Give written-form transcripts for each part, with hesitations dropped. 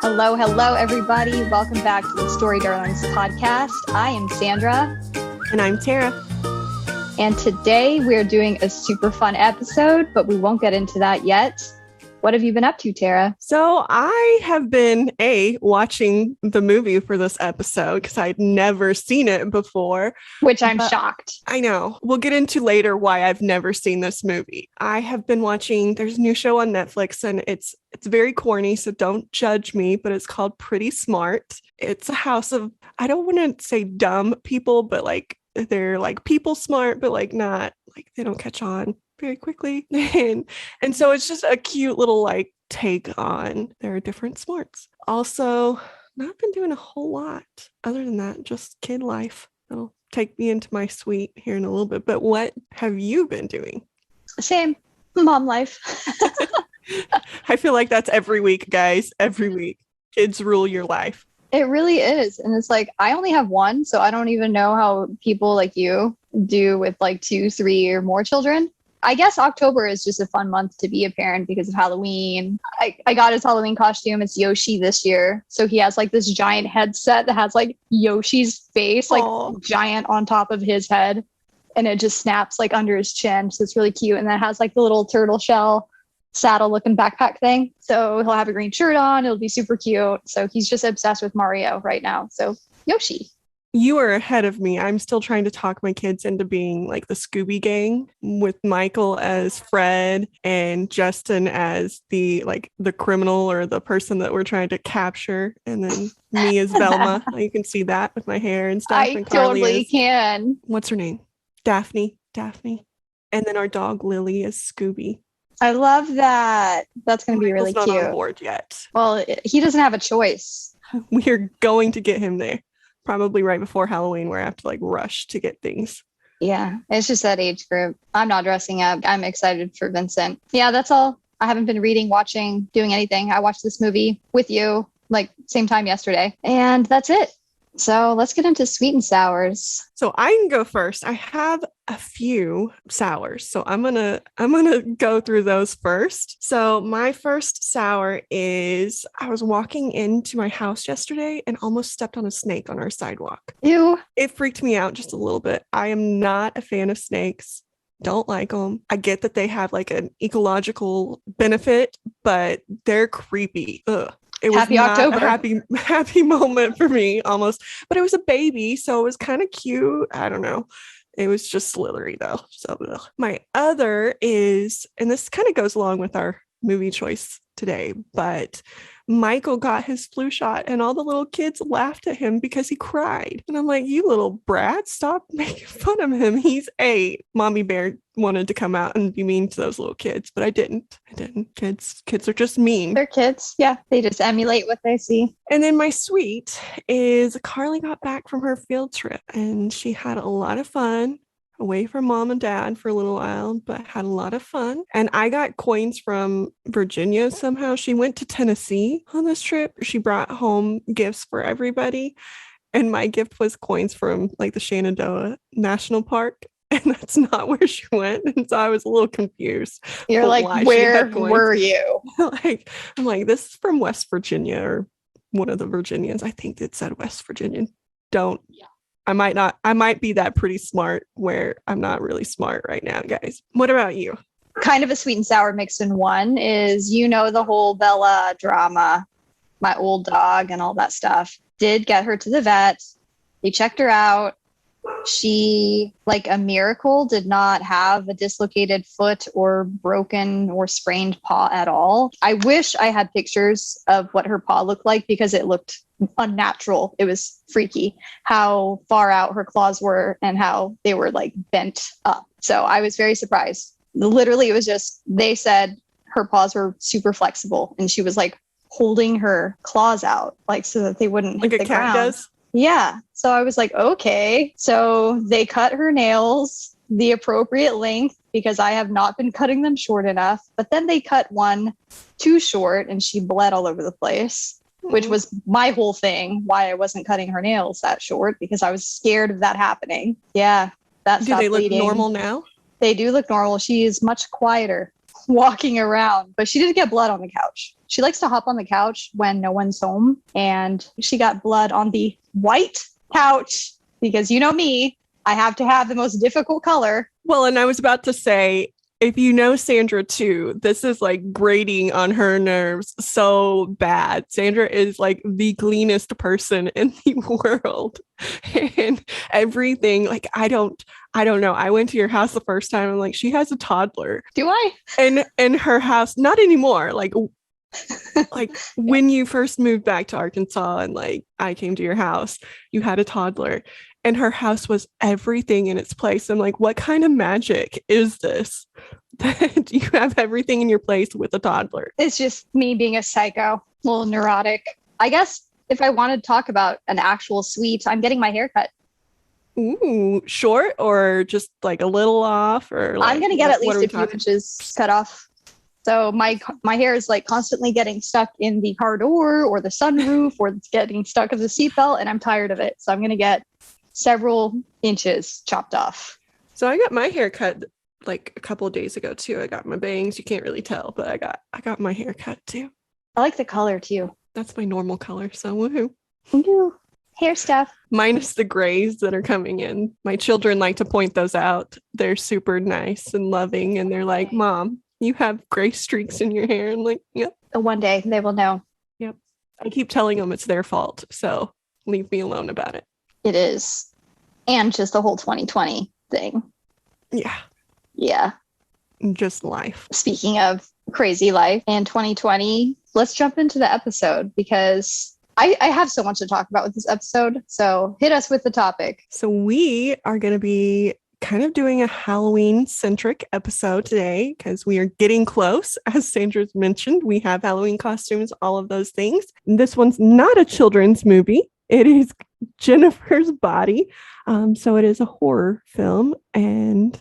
Hello, everybody. Welcome back to the Story Darlings podcast. I am Sandra. And I'm Tara. And today we're doing a super fun episode, but we won't get into that yet. What have you been up to, Tara? So I have been watching the movie for this episode because I'd never seen it before. Which I'm shocked. I know. We'll get into later why I've never seen this movie. I have been watching, there's a new show on Netflix and it's very corny, so don't judge me, but it's called Pretty Smart. It's a house of, I don't want to say dumb people, but like they're like people smart, but like not, like they don't catch on very quickly. And so it's just a cute little like take on their different smarts. Also, not been doing a whole lot other than that, just kid life. That'll take me into my suite here in a little bit. But what have you been doing? Same. Mom life. I feel like that's every week, guys. Every week. Kids rule your life. It really is. And it's like, I only have one, so I don't even know how people like you do with like 2, 3 or more children. I guess October is just a fun month to be a parent because of Halloween. I got his Halloween costume. It's Yoshi this year. So he has like this giant headset that has like Yoshi's face, like giant on top of his head. And it just snaps like under his chin. So it's really cute. And then it has like the little turtle shell saddle looking backpack thing. So he'll have a green shirt on. It'll be super cute. So he's just obsessed with Mario right now. So Yoshi. You are ahead of me. I'm still trying to talk my kids into being like the Scooby Gang with Michael as Fred and Justin as the criminal or the person that we're trying to capture. And then me as Velma. You can see that with my hair and stuff. I and Carly totally can. What's her name? Daphne. And then our dog Lily is Scooby. I love that. That's going to be really cute. Not on board yet. Well, he doesn't have a choice. We're going to get him there. Probably right before Halloween where I have to like rush to get things. Yeah, it's just that age group. I'm not dressing up. I'm excited for Vincent. Yeah, that's all. I haven't been reading, watching, doing anything. I watched this movie with you like same time yesterday. And that's it. So let's get into sweet and sours. So I can go first. I have a few sours. So I'm gonna go through those first. So my first sour is I was walking into my house yesterday and almost stepped on a snake on our sidewalk. Ew. It freaked me out just a little bit. I am not a fan of snakes. Don't like them. I get that they have like an ecological benefit, but they're creepy. Ugh. It was happy October. A happy moment for me almost, but it was a baby, so it was kind of cute. I don't know. It was just slithery though. So my other is, and this kind of goes along with our movie choice today, but Michael got his flu shot and all the little kids laughed at him because he cried. And I'm like, you little brat, stop making fun of him. He's 8. Mommy Bear wanted to come out and be mean to those little kids, but I didn't. Kids are just mean. They're kids. Yeah. They just emulate what they see. And then my sweet is Carly got back from her field trip and she had a lot of fun. Away from mom and dad for a little while, but had a lot of fun. And I got coins from Virginia somehow. She went to Tennessee on this trip. She brought home gifts for everybody. And my gift was coins from like the Shenandoah National Park. And that's not where she went. And so I was a little confused. You're like, where were you? I'm like, this is from West Virginia or one of the Virginians. I think it said West Virginia. Yeah. I might be that pretty smart where I'm not really smart right now, guys. What about you? Kind of a sweet and sour mixed in one is, the whole Bella drama, my old dog and all that stuff. Did get her to the vet. They checked her out. She, like a miracle, did not have a dislocated foot or broken or sprained paw at all. I wish I had pictures of what her paw looked like because it looked unnatural. It was freaky how far out her claws were and how they were like bent up. So I was very surprised. Literally, it was just, they said her paws were super flexible and she was like holding her claws out like so that they wouldn't hit the ground. Like a cat does? Yeah. So I was like, okay. So they cut her nails the appropriate length because I have not been cutting them short enough. But then they cut one too short and she bled all over the place, which was my whole thing, why I wasn't cutting her nails that short because I was scared of that happening. Yeah. That stopped bleeding. Do they look normal now? They do look normal. She is much quieter. walking around, but she did get blood on the couch. She likes to hop on the couch when no one's home, and she got blood on the white couch because you know me, I have to have the most difficult color. Well, and I was about to say, if you know Sandra too, this is like grating on her nerves so bad. Sandra is like the cleanest person in the world. And everything, like I don't know. I went to your house the first time. I'm like, she has a toddler. Do I? And in her house, not anymore. Like when you first moved back to Arkansas and like I came to your house, you had a toddler. And her house was everything in its place. I'm like, what kind of magic is this? That you have everything in your place with a toddler. It's just me being a psycho, a little neurotic. I guess if I wanted to talk about an actual sweet, I'm getting my hair cut. Ooh, short or just like a little off? Or like, I'm going to get at least a few inches cut off. So my hair is like constantly getting stuck in the car door or the sunroof or it's getting stuck in the seatbelt, and I'm tired of it. So I'm going to get several inches chopped off. So I got my hair cut like a couple of days ago too. I got my bangs. You can't really tell, but I got my hair cut too. I like the color too. That's my normal color, so woohoo. Woohoo. Hair stuff. Minus the grays that are coming in. My children like to point those out. They're super nice and loving, and they're like, Mom, you have gray streaks in your hair. I'm like, yep. One day they will know. Yep. I keep telling them it's their fault, so leave me alone about it. It is. And just the whole 2020 thing. Yeah. Yeah. Just life. Speaking of crazy life and 2020, let's jump into the episode because I have so much to talk about with this episode. So hit us with the topic. So we are going to be kind of doing a Halloween-centric episode today because we are getting close. As Sandra's mentioned, we have Halloween costumes, all of those things. This one's not a children's movie. It is Jennifer's Body. So it is a horror film, and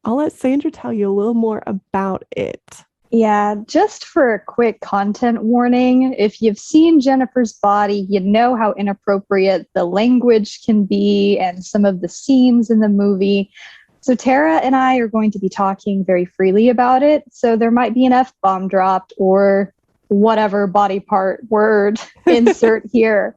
I'll let Sandra tell you a little more about it. Yeah, just for a quick content warning, if you've seen Jennifer's Body, you know how inappropriate the language can be and some of the scenes in the movie. So Tara and I are going to be talking very freely about it. So there might be an F-bomb dropped or whatever body part word insert here.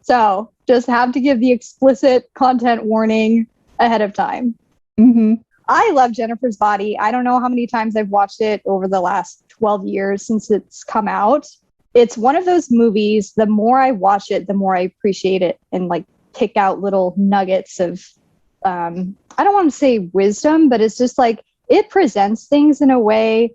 So just have to give the explicit content warning ahead of time. Mm-hmm. I love Jennifer's Body. I don't know how many times I've watched it over the last 12 years since it's come out. It's one of those movies, the more I watch it, the more I appreciate it and like pick out little nuggets of, I don't want to say wisdom, but it's just like it presents things in a way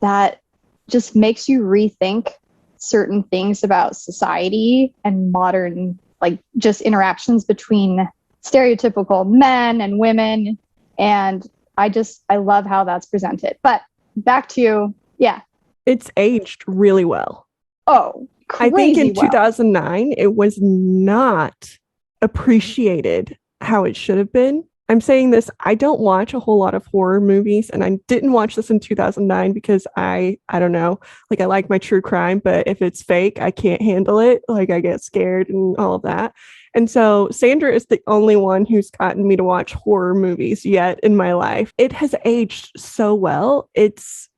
that just makes you rethink certain things about society and modern, like just interactions between stereotypical men and women. And I love how that's presented. But back to, yeah. It's aged really well. Oh, I think in well. 2009, it was not appreciated how it should have been. I'm saying this, I don't watch a whole lot of horror movies, and I didn't watch this in 2009 because I don't know, like I like my true crime, but if it's fake, I can't handle it. Like I get scared and all of that. And so Sandra is the only one who's gotten me to watch horror movies yet in my life. It has aged so well. Its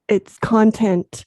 content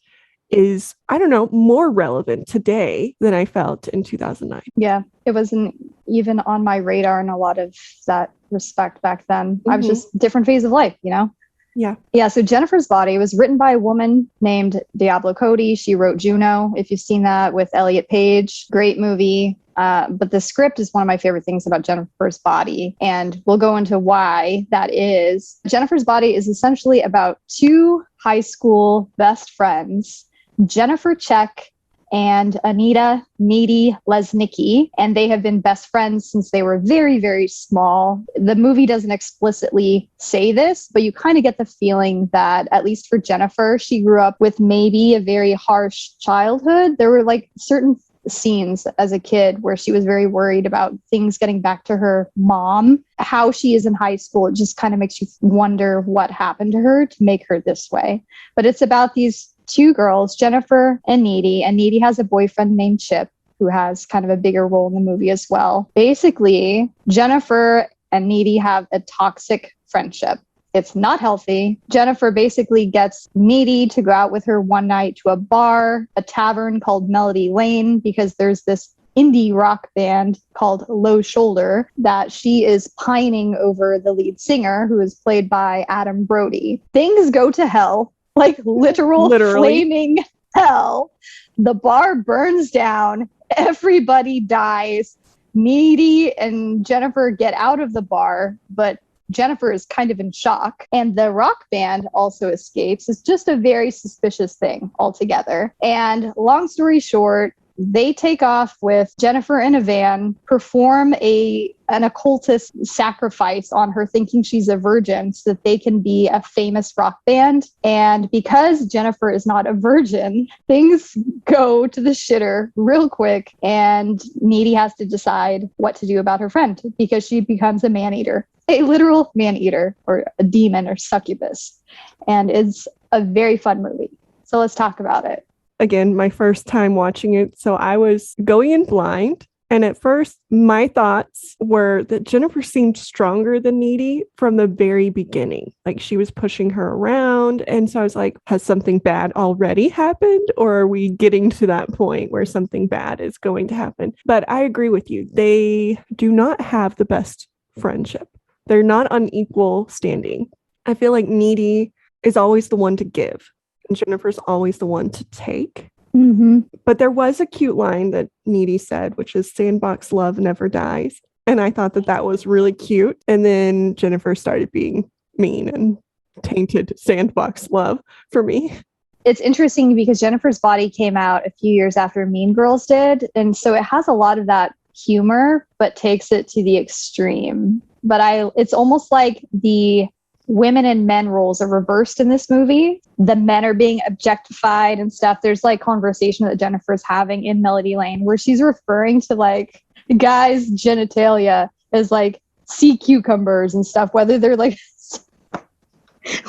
is, I don't know, more relevant today than I felt in 2009. Yeah, it wasn't even on my radar in a lot of that respect back then. Mm-hmm. I was just different phase of life, you know? Yeah. Yeah, so Jennifer's Body was written by a woman named Diablo Cody. She wrote Juno, if you've seen that, with Elliot Page. Great movie. But the script is one of my favorite things about Jennifer's Body, and we'll go into why that is. Jennifer's Body is essentially about two high school best friends, Jennifer Check and Anita Needy Lesnicki, and they have been best friends since they were very, very small. The movie doesn't explicitly say this, but you kind of get the feeling that, at least for Jennifer, she grew up with maybe a very harsh childhood. There were like certain scenes as a kid where she was very worried about things getting back to her mom. How she is in high school, it just kind of makes you wonder what happened to her to make her this way. But it's about these two girls, Jennifer and Needy, and Needy has a boyfriend named Chip who has kind of a bigger role in the movie as well. Basically, Jennifer and Needy have a toxic friendship. It's not healthy. Jennifer basically gets Needy to go out with her one night to a bar, a tavern called Melody Lane, because there's this indie rock band called Low Shoulder that she is pining over the lead singer, who is played by Adam Brody. Things go to hell, like literal flaming hell. The bar burns down. Everybody dies. Needy and Jennifer get out of the bar, but Jennifer is kind of in shock, and the rock band also escapes. It's just a very suspicious thing altogether. And long story short, they take off with Jennifer in a van, perform an occultist sacrifice on her, thinking she's a virgin so that they can be a famous rock band. And because Jennifer is not a virgin, things go to the shitter real quick, and Needy has to decide what to do about her friend, because she becomes a man-eater, a literal man-eater, or a demon or succubus. And it's a very fun movie. So let's talk about it. Again, my first time watching it, so I was going in blind. And at first, my thoughts were that Jennifer seemed stronger than Needy from the very beginning. Like, she was pushing her around. And so I was like, has something bad already happened? Or are we getting to that point where something bad is going to happen? But I agree with you. They do not have the best friendship. They're not on equal standing. I feel like Needy is always the one to give, and Jennifer's always the one to take. Mm-hmm. But there was a cute line that Needy said, which is "Sandbox love never dies." And I thought that was really cute. And then Jennifer started being mean and tainted Sandbox love for me. It's interesting because Jennifer's Body came out a few years after Mean Girls did. And so it has a lot of that humor, but takes it to the extreme. But it's almost like the women and men roles are reversed in this movie. The men are being objectified and stuff. There's like conversation that Jennifer's having in Melody Lane where she's referring to like guys' genitalia as like sea cucumbers and stuff, whether they're like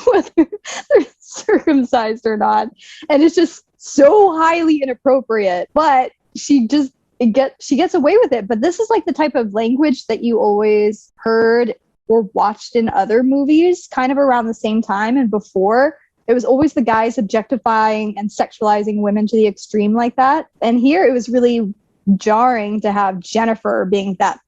whether they're circumcised or not. And it's just so highly inappropriate, but she gets away with it. But this is like the type of language that you always heard or watched in other movies kind of around the same time and before. It was always the guys objectifying and sexualizing women to the extreme like that. And here it was really jarring to have Jennifer being that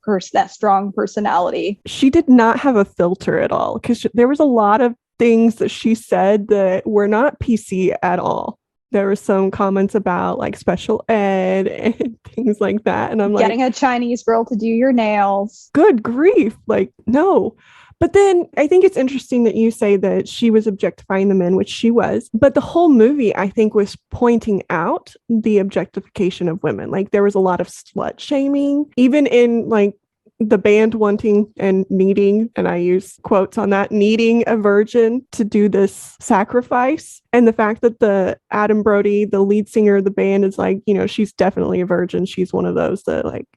strong personality. She did not have a filter at all, because there was a lot of things that she said that were not PC at all. There were some comments about like special ed and things like that. And I'm like, getting a Chinese girl to do your nails. Good grief. Like, no. But then I think it's interesting that you say that she was objectifying the men, which she was. But the whole movie, I think, was pointing out the objectification of women. Like, there was a lot of slut shaming, even in like the band wanting and needing, and I use quotes on that, needing a virgin to do this sacrifice. And the fact that the Adam Brody, the lead singer of the band, is like, she's definitely a virgin. She's one of those that like,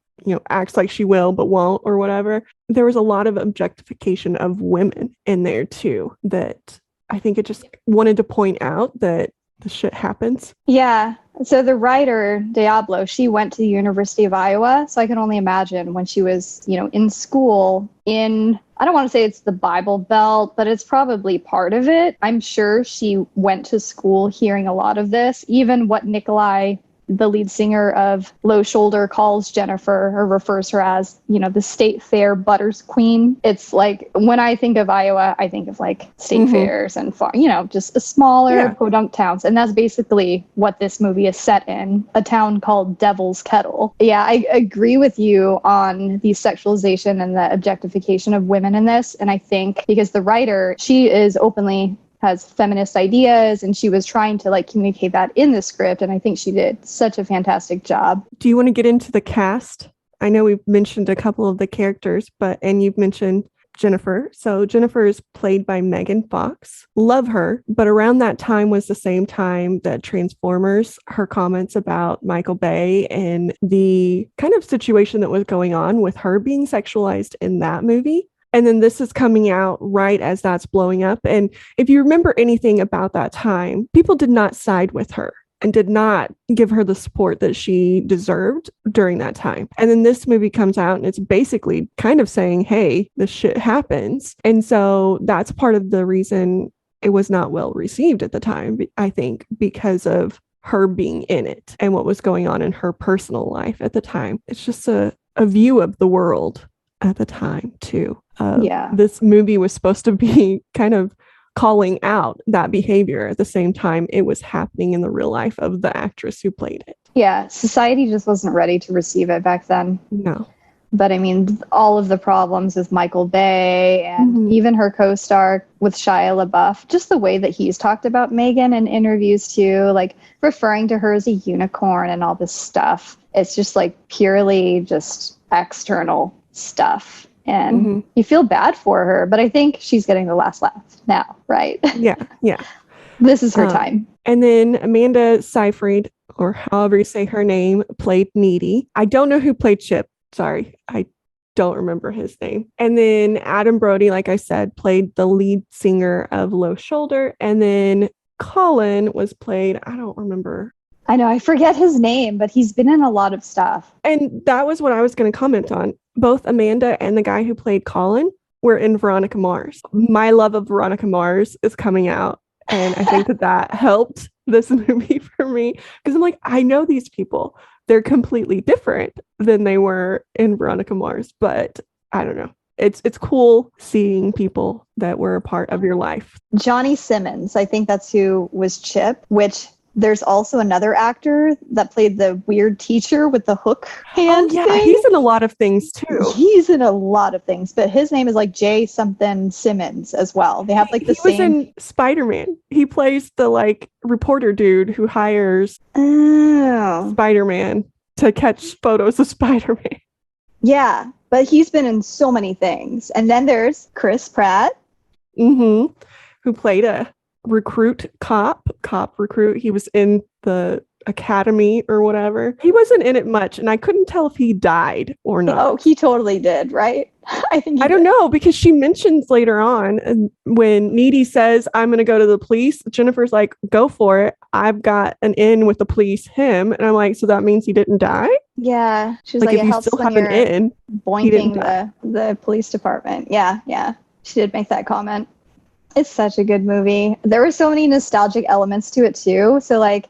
acts like she will, but won't, or whatever. There was a lot of objectification of women in there too, that I think it just wanted to point out that the shit happens. Yeah. So the writer, Diablo, she went to the University of Iowa. So I can only imagine when she was, in school I don't want to say it's the Bible Belt, but it's probably part of it. I'm sure she went to school hearing a lot of this, even what Nikolai, the lead singer of Low Shoulder, calls Jennifer, or refers her as, the state fair butters queen. It's like, when I think of Iowa, I think of like state fairs and just a smaller podunk towns. And that's basically what this movie is set in, a town called Devil's Kettle. Yeah, I agree with you on the sexualization and the objectification of women in this. And I think because the writer, she is openly has feminist ideas, and she was trying to like communicate that in the script, and I think she did such a fantastic job. Do you want to get into the cast? I know we've mentioned a couple of the characters, and you've mentioned Jennifer. So Jennifer is played by Megan Fox. Love her, but around that time was the same time that Transformers, her comments about Michael Bay and the kind of situation that was going on with her being sexualized in that movie. And then this is coming out right as that's blowing up. And if you remember anything about that time, people did not side with her. and did not give her the support that she deserved during that time. And then this movie comes out and it's basically kind of saying, hey, this shit happens. And so that's part of the reason it was not well received at the time, I think, because of her being in it and what was going on in her personal life at the time. It's just a view of the world at the time, too. This movie was supposed to be kind of calling out that behavior at the same time it was happening in the real life of the actress who played it. Yeah, society just wasn't ready to receive it back then. No. But I mean, all of the problems with Michael Bay and even her co-star with Shia LaBeouf, just the way that he's talked about Megan in interviews too, like referring to her as a unicorn and all this stuff. It's just like purely just external stuff. And you feel bad for her, but I think she's getting the last laugh now, right? Yeah. This is her time. And then Amanda Seyfried, or however you say her name, played Needy. I don't know who played Chip. Sorry, I don't remember his name. And then Adam Brody, like I said, played the lead singer of Low Shoulder. And then Colin was played, I don't remember. I know, I forget his name, but he's been in a lot of stuff. And that was what I was going to comment on. Both Amanda and the guy who played Colin were in Veronica Mars. My love of Veronica Mars is coming out. And I think that helped this movie for me. Because I'm like, I know these people. They're completely different than they were in Veronica Mars. But I don't know. It's cool seeing people that were a part of your life. Johnny Simmons, I think that's who was Chip, which there's also another actor that played the weird teacher with the hook hand. Oh, yeah, thing. He's in a lot of things too. He's in a lot of things, but his name is like J something Simmons as well. They have like the same. He was in Spider-Man. He plays the like reporter dude who hires Spider-Man to catch photos of Spider-Man. Yeah, but he's been in so many things. And then there's Chris Pratt. Who played a cop recruit. He was in the academy or whatever. He wasn't in it much, and I couldn't tell if he died or not. Oh, he totally did, right? I don't know, because she mentions later on when Needy says, I'm going to go to the police, Jennifer's like, go for it. I've got an in with the police, him. And I'm like, so that means he didn't die? Yeah. She was like if you still have an in, boinking the police department. Yeah. She did make that comment. It's such a good movie. There were so many nostalgic elements to it too. So like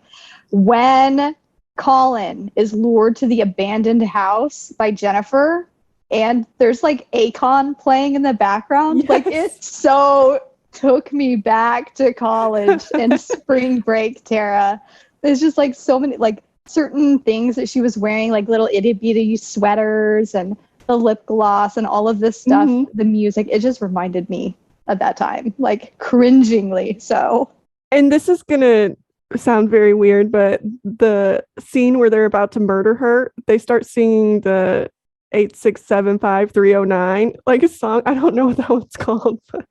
when Colin is lured to the abandoned house by Jennifer and there's like Akon playing in the background, yes. like it so took me back to college and spring break, Tara. There's just like so many like certain things that she was wearing, like little itty bitty sweaters and the lip gloss and all of this stuff, the music, it just reminded me at that time, like cringingly so. And this is gonna sound very weird, but the scene where they're about to murder her, they start singing the 8675309, like a song. I don't know what that one's called, but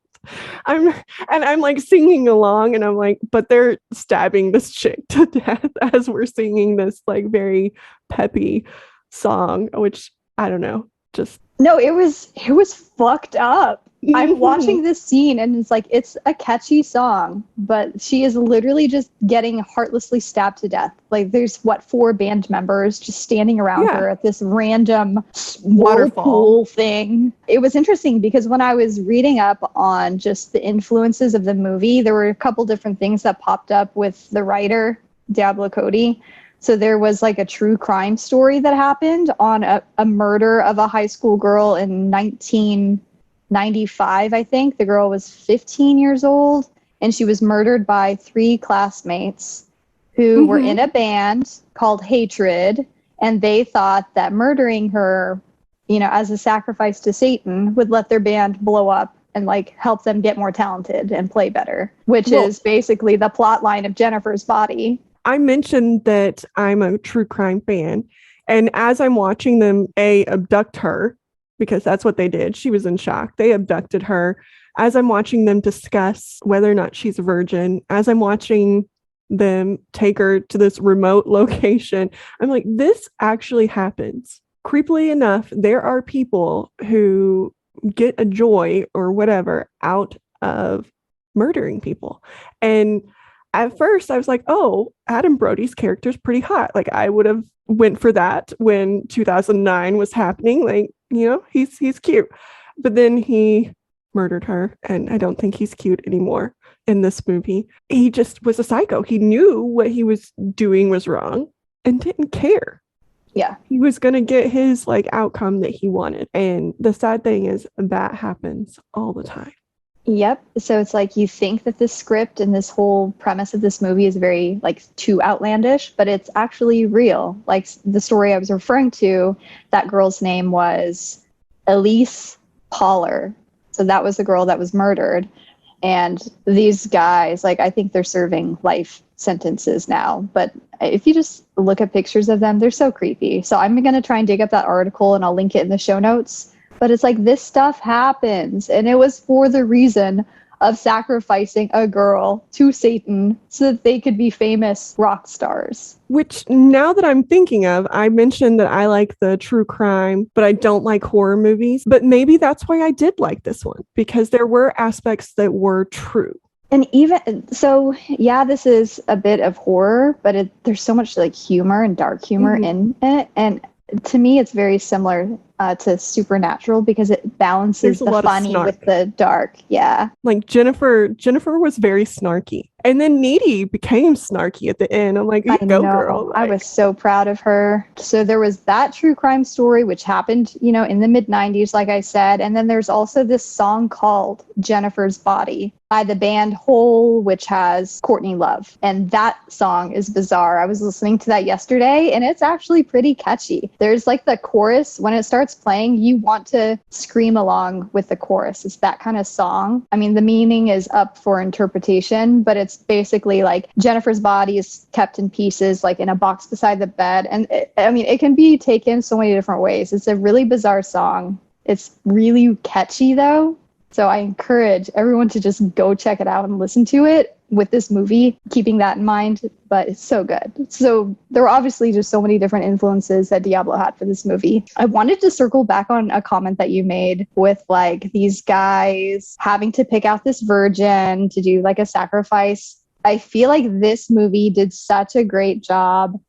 I'm like singing along, and I'm like, but they're stabbing this chick to death as we're singing this like very peppy song, which I don't know, just no, it was fucked up. I'm watching this scene and it's like, it's a catchy song, but she is literally just getting heartlessly stabbed to death. Like there's 4 band members just standing around her at this random waterfall thing. It was interesting because when I was reading up on just the influences of the movie, there were a couple different things that popped up with the writer, Diablo Cody. So there was like a true crime story that happened on a murder of a high school girl in 1995, I think. The girl was 15 years old, and she was murdered by 3 classmates who were in a band called Hatred, and they thought that murdering her, as a sacrifice to Satan would let their band blow up and like help them get more talented and play better, which is basically the plot line of Jennifer's Body. I mentioned that I'm a true crime fan, and as I'm watching them abduct her, because that's what they did. She was in shock. They abducted her. As I'm watching them discuss whether or not she's a virgin, as I'm watching them take her to this remote location, I'm like, this actually happens. Creepily enough, there are people who get a joy or whatever out of murdering people. And at first I was like, oh, Adam Brody's character is pretty hot. Like I would have went for that when 2009 was happening. Like, he's cute. But then he murdered her, and I don't think he's cute anymore in this movie. He just was a psycho. He knew what he was doing was wrong and didn't care. Yeah. He was going to get his like outcome that he wanted. And the sad thing is that happens all the time. Yep. So it's like you think that this script and this whole premise of this movie is very like too outlandish, but it's actually real. Like the story I was referring to, that girl's name was Elise Poller. So that was the girl that was murdered. And these guys, like, I think they're serving life sentences now. But if you just look at pictures of them, they're so creepy. So I'm going to try and dig up that article and I'll link it in the show notes. But it's like this stuff happens. And it was for the reason of sacrificing a girl to Satan so that they could be famous rock stars. Which, now that I'm thinking of, I mentioned that I like the true crime, but I don't like horror movies. But maybe that's why I did like this one, because there were aspects that were true. And even so, yeah, this is a bit of horror, but there's so much like humor and dark humor in it. And to me, it's very similar to Supernatural because it balances the funny with the dark. Yeah. Like Jennifer was very snarky. And then Needy became snarky at the end. I'm like, go girl. I was so proud of her. So there was that true crime story, which happened, in the mid-90s, like I said. And then there's also this song called Jennifer's Body by the band Hole, which has Courtney Love. And that song is bizarre. I was listening to that yesterday, and it's actually pretty catchy. There's like the chorus. When it starts playing, you want to scream along with the chorus. It's that kind of song. I mean, the meaning is up for interpretation, but it's basically like Jennifer's body is kept in pieces, like in a box beside the bed. And it can be taken so many different ways. It's a really bizarre song. It's really catchy though. So I encourage everyone to just go check it out and listen to it with this movie, keeping that in mind. But it's so good. So there were obviously just so many different influences that Diablo had for this movie. I wanted to circle back on a comment that you made with like these guys having to pick out this virgin to do like a sacrifice. I feel like this movie did such a great job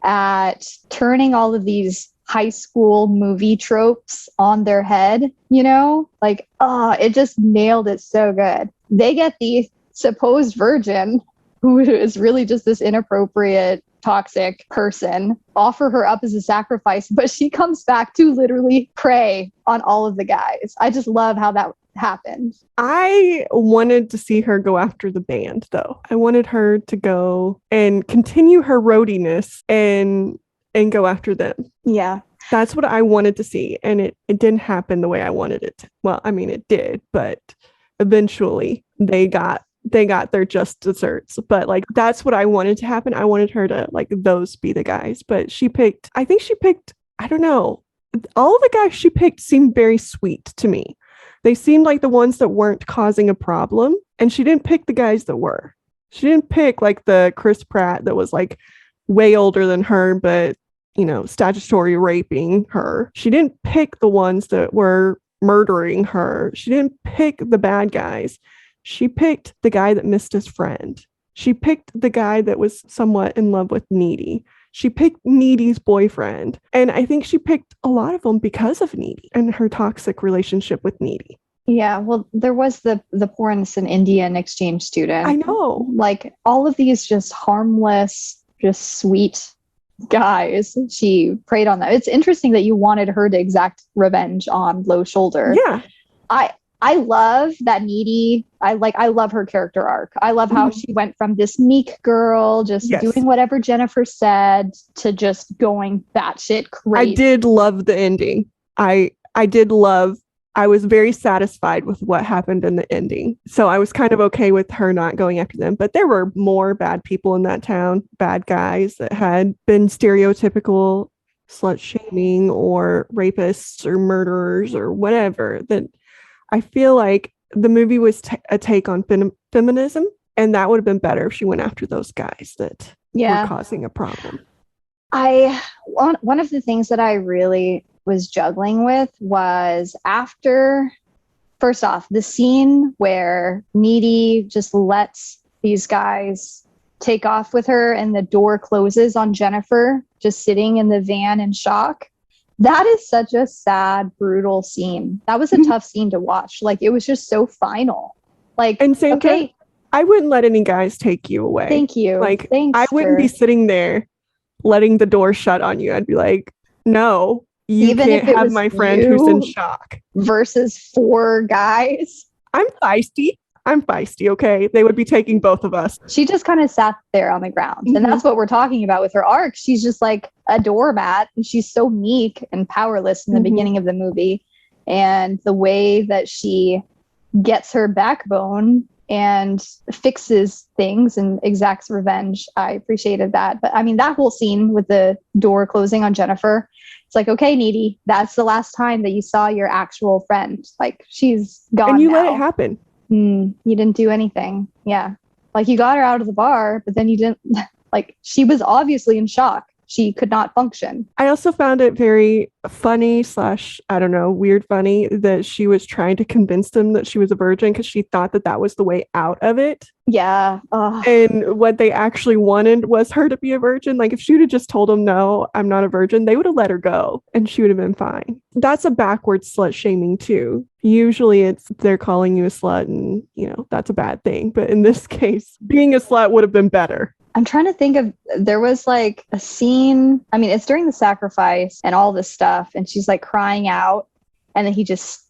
at turning all of these high school movie tropes on their head, it just nailed it so good. They get the supposed virgin, who is really just this inappropriate, toxic person, offer her up as a sacrifice, but she comes back to literally prey on all of the guys. I just love how that happened. I wanted to see her go after the band, though. I wanted her to go and continue her roadiness and go after them. Yeah. That's what I wanted to see. And it didn't happen the way I wanted it to. Well, I mean, it did, but eventually they got their just desserts. But like, that's what I wanted to happen. I wanted her to like those be the guys. But I don't know. All of the guys she picked seemed very sweet to me. They seemed like the ones that weren't causing a problem. And she didn't pick the guys that were. She didn't pick like the Chris Pratt that was like way older than her, but statutory raping her. She didn't pick the ones that were murdering her. She didn't pick the bad guys. She picked the guy that missed his friend. She picked the guy that was somewhat in love with Needy. She picked Needy's boyfriend. And I think she picked a lot of them because of Needy and her toxic relationship with Needy. Yeah, well, there was the poor innocent Indian exchange student. I know. Like all of these just harmless, just sweet guys. She preyed on that. It's interesting that you wanted her to exact revenge on Low Shoulder. Yeah. I love that Needy. I love her character arc. I love how she went from this meek girl just doing whatever Jennifer said to just going batshit crazy. I did love the ending. I was very satisfied with what happened in the ending. So I was kind of okay with her not going after them. But there were more bad people in that town, bad guys that had been stereotypical slut shaming or rapists or murderers or whatever. That I feel like the movie was a take on feminism. And that would have been better if she went after those guys that were causing a problem. One of the things that I really was juggling with was after, first off, the scene where Needy just lets these guys take off with her and the door closes on Jennifer, just sitting in the van in shock. That is such a sad, brutal scene. That was a tough scene to watch. Like, it was just so final. Like, And Sandra, okay, I wouldn't let any guys take you away. thank you. Like, Thanks, I wouldn't be sir. sitting there letting the door shut on you. I'd be like, no, you Even if can't it have was my friend who's in you shock. versus 4 guys. I'm feisty. Okay? They would be taking both of us. She just kind of sat there on the ground. And that's what we're talking about with her arc. She's just like a doormat, and she's so meek and powerless in the beginning of the movie. And the way that she gets her backbone and fixes things and exacts revenge, I appreciated that. But I mean, that whole scene with the door closing on Jennifer, it's like, okay, Needy, that's the last time that you saw your actual friend. Like, she's gone And you now. let it happen. You didn't do anything. Yeah. Like, you got her out of the bar, but then you didn't, like, she was obviously in shock. She could not function. I also found it very funny / I don't know, weird funny that she was trying to convince them that she was a virgin because she thought that that was the way out of it. Yeah. And what they actually wanted was her to be a virgin. Like, if she would have just told them, no, I'm not a virgin, they would have let her go and she would have been fine. That's a backwards slut shaming too. Usually it's they're calling you a slut and, you know, that's a bad thing. But in this case, being a slut would have been better. I'm trying to think of, there was like a scene, I mean, it's during the sacrifice and all this stuff, and she's like crying out, and then he just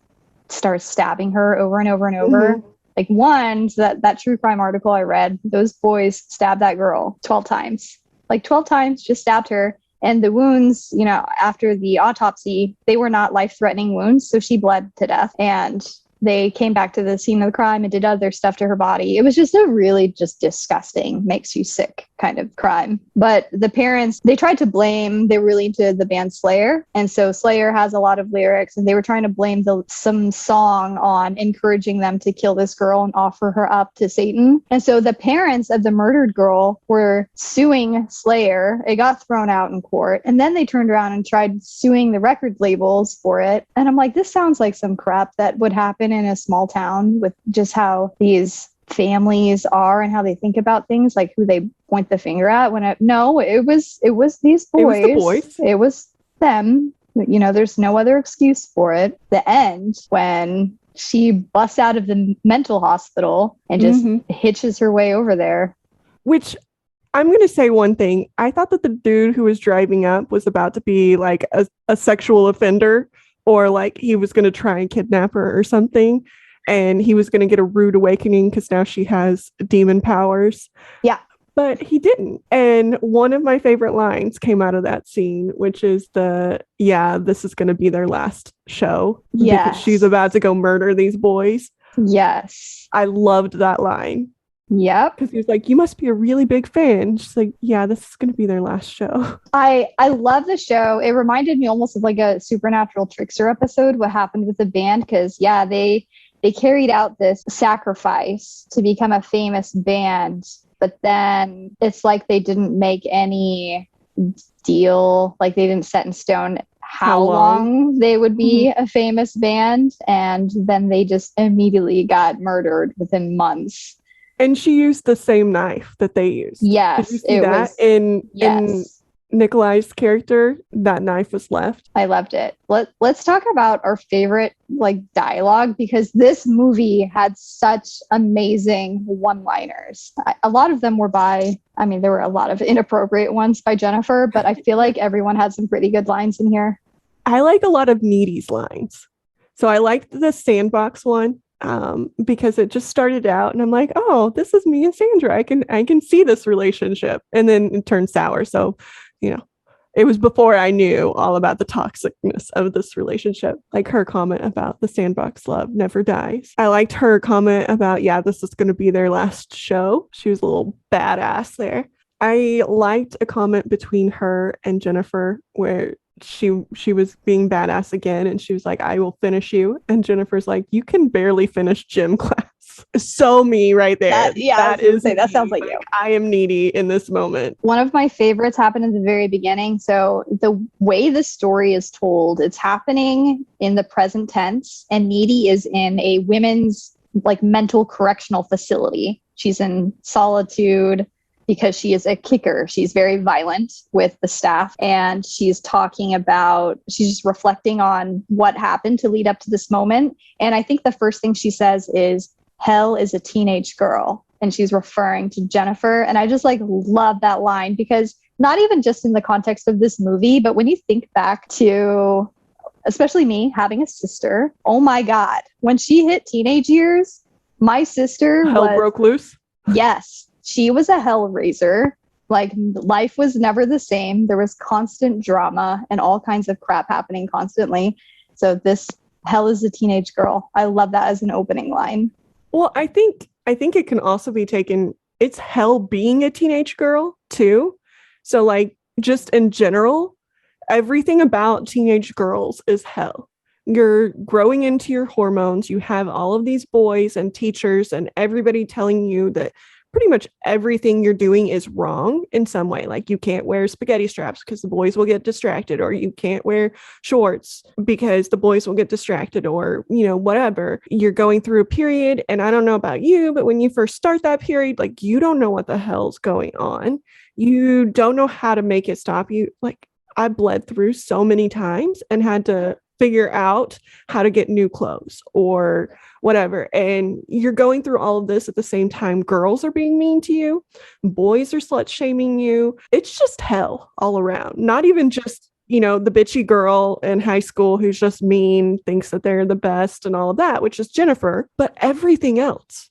starts stabbing her over and over and over. Like, that true crime article I read, those boys stabbed that girl 12 times. Like, 12 times, just stabbed her. And the wounds, you know, after the autopsy, they were not life-threatening wounds, so she bled to death. And they came back to the scene of the crime and did other stuff to her body. It was just a really just disgusting, makes you sick kind of crime. But the parents, they tried to blame, they were really into the band Slayer. And so Slayer has a lot of lyrics, and they were trying to blame some song on encouraging them to kill this girl and offer her up to Satan. And so the parents of the murdered girl were suing Slayer. It got thrown out in court. And then they turned around and tried suing the record labels for it. And I'm like, this sounds like some crap that would happen in a small town, with just how these families are and how they think about things, like who they point the finger at. It was these boys. It was the boys. It was them. You know, there's no other excuse for it. The end, when she busts out of the mental hospital and just hitches her way over there. Which, I'm going to say one thing. I thought that the dude who was driving up was about to be like a sexual offender, or like he was going to try and kidnap her or something. And he was going to get a rude awakening because now she has demon powers. Yeah. But he didn't. And one of my favorite lines came out of that scene, which is this is going to be their last show. Yes. Because she's about to go murder these boys. Yes. I loved that line. Yep. Because he was like, you must be a really big fan. She's like, yeah, this is going to be their last show. I love the show. It reminded me almost of like a Supernatural Trickster episode, what happened with the band. Because, yeah, they carried out this sacrifice to become a famous band. But then it's like they didn't make any deal. Like, they didn't set in stone how long they would be a famous band. And then they just immediately got murdered within months. And she used the same knife that they used. Yes. Did you see that? In Nikolai's character, that knife was left. I loved it. Let's talk about our favorite dialogue, because this movie had such amazing one-liners. A lot of them were there were a lot of inappropriate ones by Jennifer, but I feel like everyone had some pretty good lines in here. I like a lot of Needy's lines. So I liked the sandbox one. Because it just started out and I'm like, oh, this is me and Sandra. I can see this relationship. And then it turned sour. So, you know, it was before I knew all about the toxicness of this relationship. Like her comment about the sandbox love never dies. I liked her comment about, this is going to be their last show. She was a little badass there. I liked a comment between her and Jennifer where she was being badass again, and she was like, I will finish you. And Jennifer's like, you can barely finish gym class. So me right there. That sounds like you. I am Needy in this moment. One of my favorites happened in the very beginning. So the way the story is told, it's happening in the present tense, and Needy is in a women's mental correctional facility. She's in solitude because she is a kicker. She's very violent with the staff, and she's just reflecting on what happened to lead up to this moment. And I think the first thing she says is, "Hell is a teenage girl." And she's referring to Jennifer. And I just like love that line, because not even just in the context of this movie, but when you think back to, especially me having a sister, oh my God, when she hit teenage years, my sister broke loose. Yes, she was a hell raiser. Like, life was never the same. There was constant drama and all kinds of crap happening constantly. So this hell is a teenage girl. I love that as an opening line. Well, I think it can also be taken, it's hell being a teenage girl too. So like, just in general, everything about teenage girls is hell. You're growing into your hormones. You have all of these boys and teachers and everybody telling you that pretty much everything you're doing is wrong in some way. Like, you can't wear spaghetti straps because the boys will get distracted, or you can't wear shorts because the boys will get distracted, or, you know, whatever. You're going through a period, and I don't know about you, but when you first start that period, like, you don't know what the hell's going on. You don't know how to make it stop. You, like, I bled through so many times and had to figure out how to get new clothes or whatever. And you're going through all of this at the same time. Girls are being mean to you. Boys are slut shaming you. It's just hell all around. Not even just, you know, the bitchy girl in high school who's just mean, thinks that they're the best and all of that, which is Jennifer, but everything else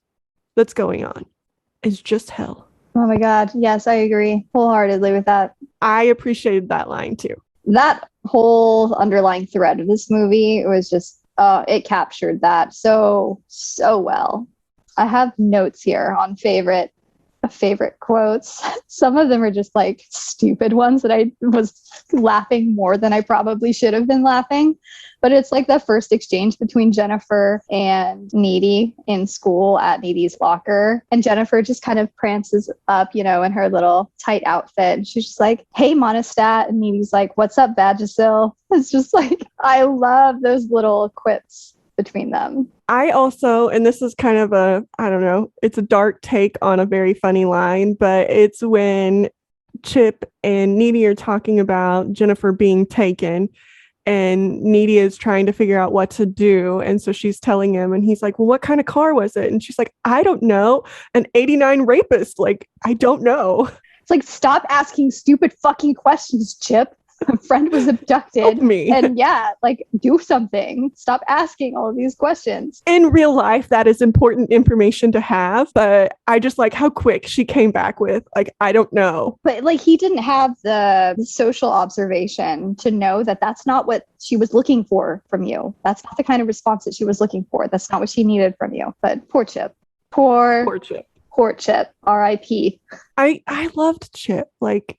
that's going on is just hell. Oh my God. Yes, I agree wholeheartedly with that. I appreciated that line too. That whole underlying thread of this movie was just, it captured that so well. I have notes here on favorite quotes. Some of them are just like stupid ones that I was laughing more than I probably should have been laughing. But it's like the first exchange between Jennifer and Needy in school at Needy's locker. And Jennifer just kind of prances up, you know, in her little tight outfit. And she's just like, "Hey, Monostat." And Needy's like, "What's up, Vagisil?" It's just like, I love those little quips between them. I also, and this is kind of I don't know, it's a dark take on a very funny line, but it's when Chip and Needy are talking about Jennifer being taken, and Needy is trying to figure out what to do. And so she's telling him, and he's like, "Well, what kind of car was it?" And she's like, "I don't know. An 89 rapist. Like, I don't know." It's like, stop asking stupid fucking questions, Chip. A friend was abducted. Help me. And yeah, like, do something. Stop asking all of these questions. In real life, that is important information to have, but I just like how quick she came back with, like, "I don't know." But like, he didn't have the social observation to know that that's not what she was looking for from you. That's not the kind of response that she was looking for. That's not what she needed from you. But poor Chip. Poor Chip. R.I.P. I loved Chip. Like,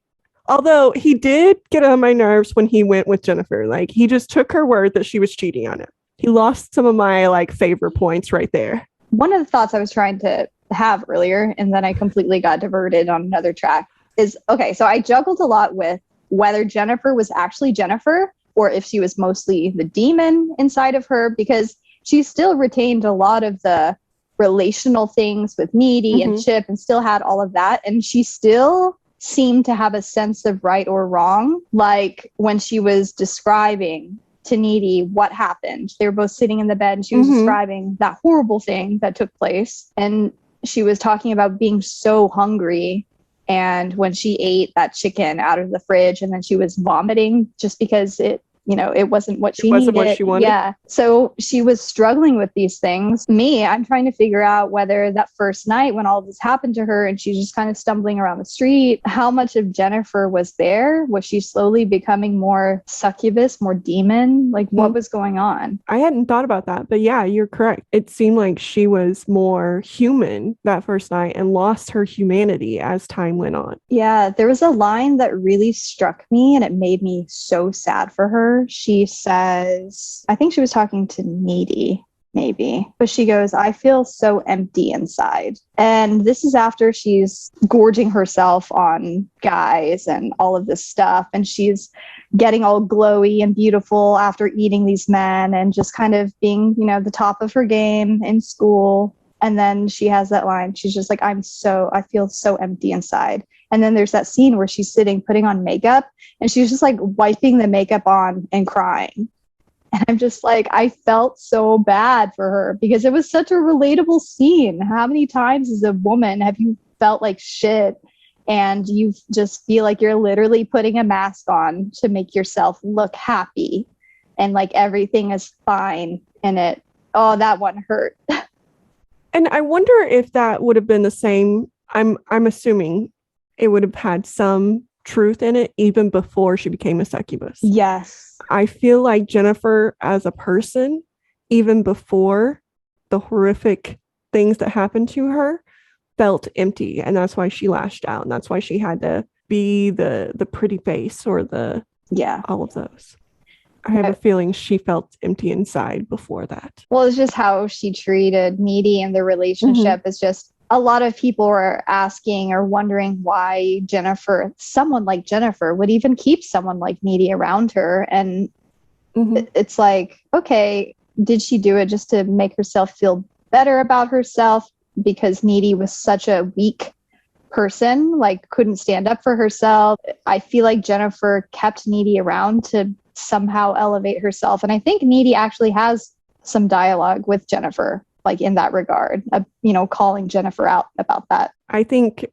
although he did get on my nerves when he went with Jennifer. Like, he just took her word that she was cheating on him. He lost some of my like favorite points right there. One of the thoughts I was trying to have earlier, and then I completely got diverted on another track, is, okay, so I juggled a lot with whether Jennifer was actually Jennifer or if she was mostly the demon inside of her, because she still retained a lot of the relational things with Needy and Chip, and still had all of that. And she still seemed to have a sense of right or wrong. Like, when she was describing to Needy what happened, they were both sitting in the bed, and she was describing that horrible thing that took place. And she was talking about being so hungry. And when she ate that chicken out of the fridge, and then she was vomiting just because it wasn't what she needed. What she wanted. Yeah. So she was struggling with these things. I'm trying to figure out whether that first night when all this happened to her and she's just kind of stumbling around the street, how much of Jennifer was there? Was she slowly becoming more succubus, more demon? Like, what was going on? I hadn't thought about that, but yeah, you're correct. It seemed like she was more human that first night and lost her humanity as time went on. Yeah, there was a line that really struck me, and it made me so sad for her. She says, I think she was talking to Needy, maybe, but she goes, "I feel so empty inside." And this is after she's gorging herself on guys and all of this stuff. And she's getting all glowy and beautiful after eating these men and just kind of being, the top of her game in school. And then she has that line. She's just like, I feel so empty inside. And then there's that scene where she's sitting putting on makeup and she's just like wiping the makeup on and crying. And I'm just like, I felt so bad for her because it was such a relatable scene. How many times as a woman have you felt like shit and you just feel like you're literally putting a mask on to make yourself look happy and like everything is fine in it? Oh, that one hurt. And I wonder if that would have been the same. I'm assuming it would have had some truth in it even before she became a succubus. Yes. I feel like Jennifer as a person, even before the horrific things that happened to her, felt empty. And that's why she lashed out. And that's why she had to be the pretty face or all of those. I have a feeling she felt empty inside before that. Well, it's just how she treated Needy and the relationship. It's just a lot of people are asking or wondering why someone like Jennifer would even keep someone like Needy around her. And it's like, okay, did she do it just to make herself feel better about herself because Needy was such a weak person, like couldn't stand up for herself? I feel like Jennifer kept Needy around to somehow elevate herself. And I think Needy actually has some dialogue with Jennifer, like in that regard, calling Jennifer out about that. I think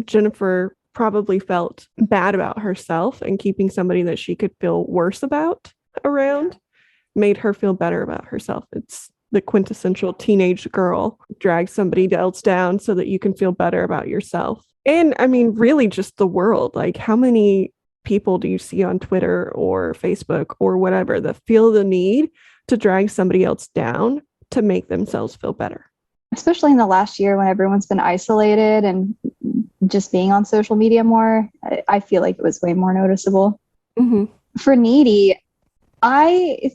Jennifer probably felt bad about herself, and keeping somebody that she could feel worse about around made her feel better about herself. It's the quintessential teenage girl. Drag somebody else down so that you can feel better about yourself. And I mean, really just the world. Like, how many people do you see on Twitter or Facebook or whatever that feel the need to drag somebody else down to make themselves feel better? Especially in the last year when everyone's been isolated and just being on social media more, I feel like it was way more noticeable. For Needy, I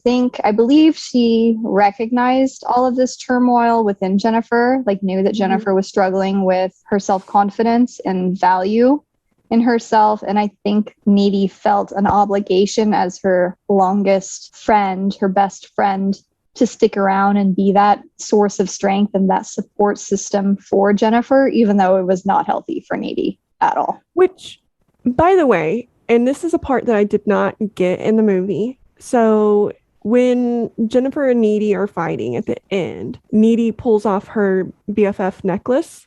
believe she recognized all of this turmoil within Jennifer, like knew that Jennifer was struggling with her self-confidence and value in herself. And I think Needy felt an obligation as her longest friend, her best friend, to stick around and be that source of strength and that support system for Jennifer, even though it was not healthy for Needy at all. Which, by the way, and this is a part that I did not get in the movie. So when Jennifer and Needy are fighting at the end, Needy pulls off her BFF necklace.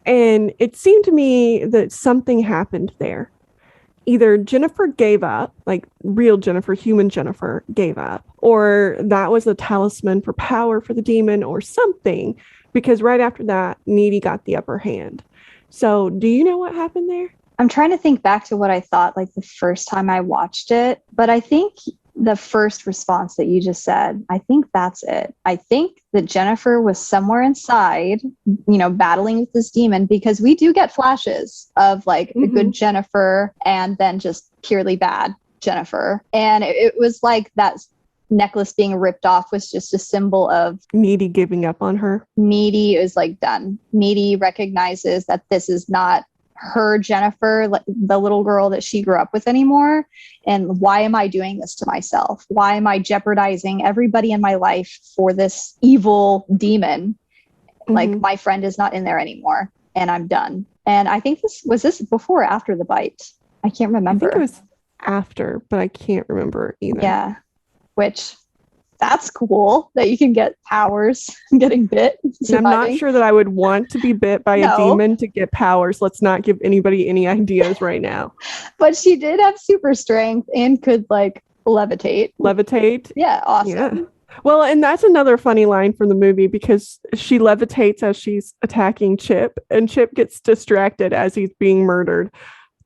And it seemed to me that something happened there. Either Jennifer gave up, like real Jennifer, human Jennifer gave up, or that was a talisman for power for the demon or something, because right after that, Needy got the upper hand. So do you know what happened there? I'm trying to think back to what I thought like the first time I watched it, but I think the first response that you just said, I think that's it. I think that Jennifer was somewhere inside, battling with this demon, because we do get flashes of like a good Jennifer and then just purely bad Jennifer. And it was like that necklace being ripped off was just a symbol of Needy giving up on her. Needy is like done. Needy recognizes that this is not her Jennifer, the little girl that she grew up with anymore. And why am I doing this to myself? Why am I jeopardizing everybody in my life for this evil demon? Like, my friend is not in there anymore and I'm done. And I think this before or after the bite? I can't remember. I think it was after, but I can't remember either. Yeah. Which, that's cool that you can get powers getting bit. And I'm not sure that I would want to be bit by a demon to get powers. Let's not give anybody any ideas right now. But she did have super strength and could like levitate. Levitate? Yeah, awesome. Yeah. Well, and that's another funny line from the movie, because she levitates as she's attacking Chip, and Chip gets distracted as he's being murdered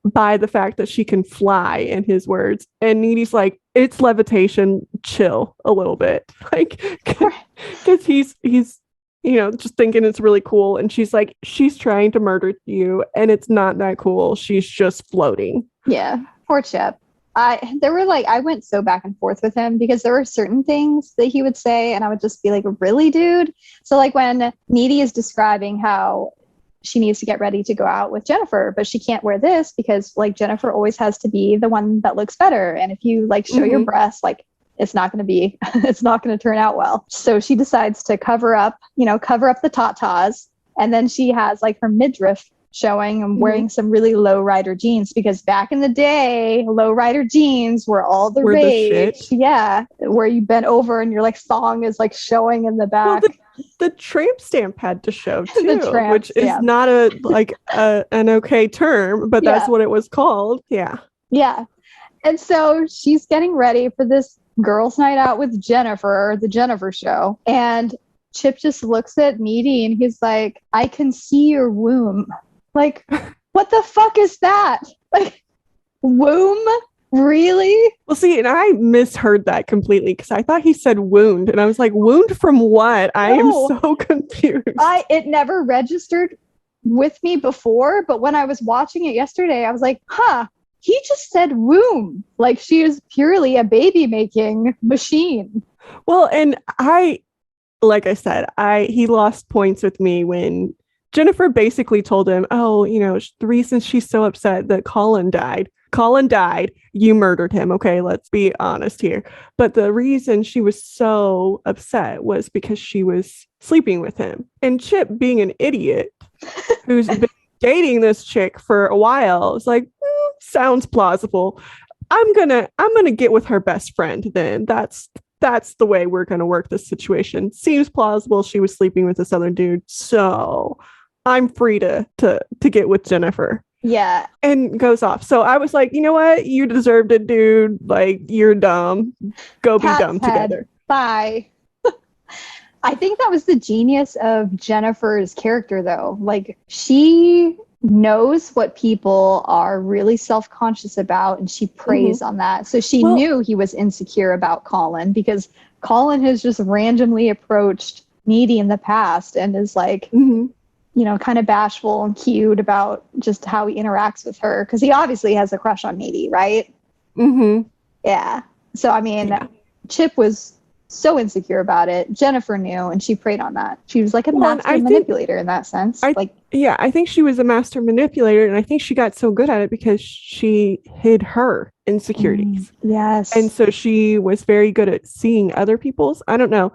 by the fact that she can fly, in his words. And Needy's like, it's levitation, chill a little bit. Like, because he's just thinking it's really cool. And she's like, she's trying to murder you and it's not that cool. She's just floating. Yeah, poor Chip. I went so back and forth with him, because there were certain things that he would say and I would just be like, really, dude? So like when Needy is describing how she needs to get ready to go out with Jennifer, but she can't wear this because like Jennifer always has to be the one that looks better. And if you like show your breasts, like it's not going to turn out well. So she decides to cover up the tatas. And then she has like her midriff showing and wearing some really lowrider jeans, because back in the day, lowrider jeans were all the Were the rage. shit. Yeah, where you bent over and your like thong is like showing in the back. Well, the tramp stamp had to show too, tramp which is stamp. not an okay term, but that's what it was called. Yeah. Yeah. And so she's getting ready for this girls' night out with Jennifer, the Jennifer show. And Chip just looks at Needy and he's like, I can see your womb. Like, what the fuck is that? Like, womb? Really? Well, see, and I misheard that completely because I thought he said wound. And I was like, wound from what? I am so confused. It never registered with me before, but when I was watching it yesterday, I was like, huh. He just said womb, like she is purely a baby making machine. Well, and like I said, he lost points with me when Jennifer basically told him, oh, the reason she's so upset that Colin died, you murdered him. Okay, let's be honest here. But the reason she was so upset was because she was sleeping with him. And Chip, being an idiot who's been dating this chick for a while, is like, sounds plausible. I'm gonna get with her best friend then. That's the way we're gonna work this situation. Seems plausible. She was sleeping with this other dude, so I'm free to get with Jennifer. Yeah. And goes off. So I was like, you know what? You deserved it, dude. Like, you're dumb. Go be dumb together. Bye. I think that was the genius of Jennifer's character, though. Like, she knows what people are really self-conscious about, and she preys on that. So she knew he was insecure about Colin, because Colin has just randomly approached Needy in the past and is like, kind of bashful and cute about just how he interacts with her, because he obviously has a crush on Needy, right? Yeah. So, I mean, Chip was so insecure about it. Jennifer knew, and she preyed on that. She was like a master manipulator in that sense. I think she was a master manipulator, and I think she got so good at it because she hid her insecurities. Yes. And so she was very good at seeing other people's. I don't know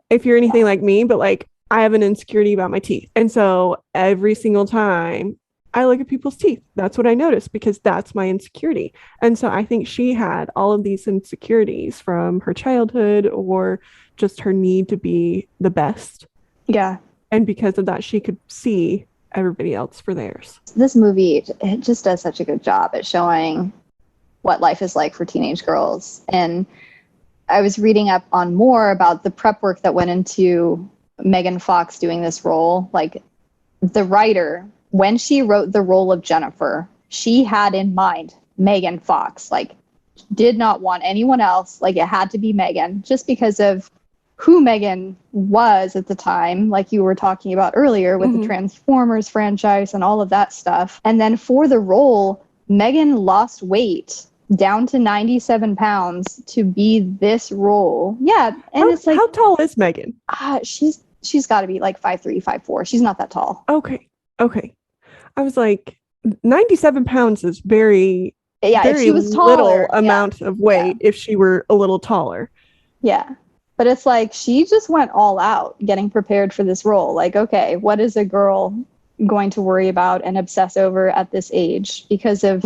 if you're anything like me, but like, I have an insecurity about my teeth. And so every single time I look at people's teeth, that's what I notice, because that's my insecurity. And so I think she had all of these insecurities from her childhood, or just her need to be the best. Yeah. And because of that, she could see everybody else for theirs. This movie, it just does such a good job at showing what life is like for teenage girls. And I was reading up on more about the prep work that went into Megan Fox doing this role. Like, the writer, when she wrote the role of Jennifer, she had in mind Megan Fox. Like, did not want anyone else. Like, it had to be Megan, just because of who Megan was at the time, like you were talking about earlier with the Transformers franchise and all of that stuff. And then for the role, Megan lost weight down to 97 pounds to be this role. Yeah. And it's like, how tall is Megan? She's got to be like 5'3", 5'4". She's not that tall. Okay. I was like, 97 pounds is very, if she was taller, little amount of weight if she were a little taller. Yeah. But it's like, she just went all out getting prepared for this role. Like, okay, what is a girl going to worry about and obsess over at this age, because of